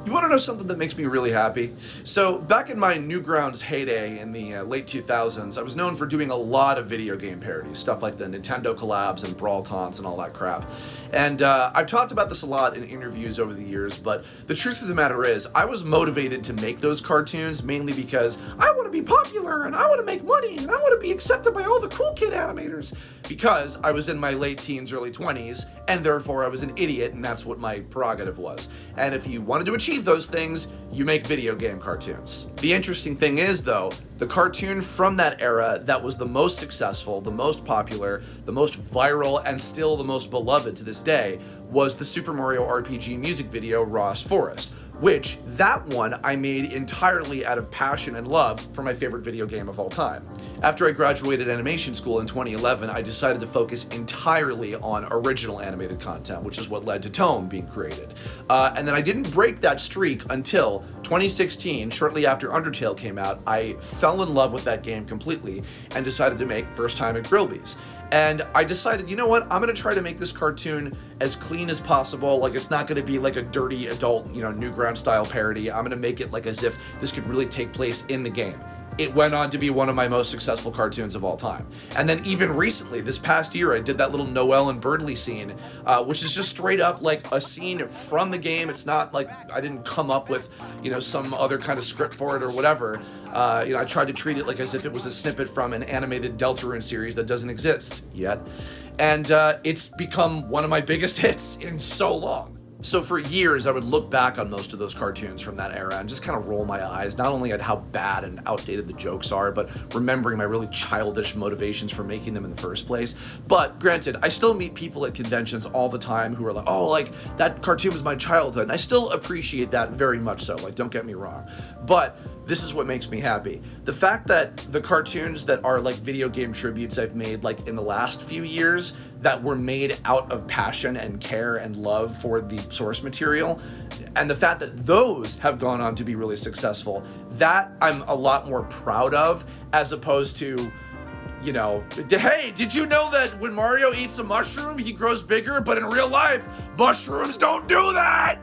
You want to know something that makes me really happy? So, back in my Newgrounds heyday in the late 2000s, I was known for doing a lot of video game parodies, stuff like the Nintendo collabs and Brawl Taunts and all that crap. And I've talked about this a lot in interviews over the years, but the truth of the matter is, I was motivated to make those cartoons mainly because I want to be popular, and I want to make money, and I want to be accepted by all the cool kid animators. Because I was in my late teens, early 20s, and therefore I was an idiot, and that's what my prerogative was. And if you wanted to achieve those things, you make video game cartoons. The interesting thing is, though, the cartoon from that era that was the most successful, the most popular, the most viral, and still the most beloved to this day was the Super Mario RPG music video, Rawest Forest, which, that one, I made entirely out of passion and love for my favorite video game of all time. After I graduated animation school in 2011, I decided to focus entirely on original animated content, which is what led to Tome being created. And then I didn't break that streak until 2016, shortly after Undertale came out. I fell in love with that game completely and decided to make First Time at Grillby's. And I decided, you know what, I'm gonna try to make this cartoon as clean as possible. Like, it's not gonna be like a dirty adult, Newground style parody. I'm gonna make it like as if this could really take place in the game. It went on to be one of my most successful cartoons of all time. And then even recently, this past year, I did that little Noelle and Birdley scene, which is just straight up like a scene from the game. It's not like I didn't come up with, some other kind of script for it or whatever. I tried to treat it like as if it was a snippet from an animated Deltarune series that doesn't exist yet. And it's become one of my biggest hits in so long. So for years, I would look back on most of those cartoons from that era and just kind of roll my eyes, not only at how bad and outdated the jokes are, but remembering my really childish motivations for making them in the first place. But granted, I still meet people at conventions all the time who are like, oh, like, that cartoon was my childhood. And I still appreciate that very much so, like, don't get me wrong. But this is what makes me happy. The fact that the cartoons that are like video game tributes I've made like in the last few years that were made out of passion and care and love for the source material, and the fact that those have gone on to be really successful, that I'm a lot more proud of, as opposed to, hey, did you know that when Mario eats a mushroom, he grows bigger, but in real life, mushrooms don't do that?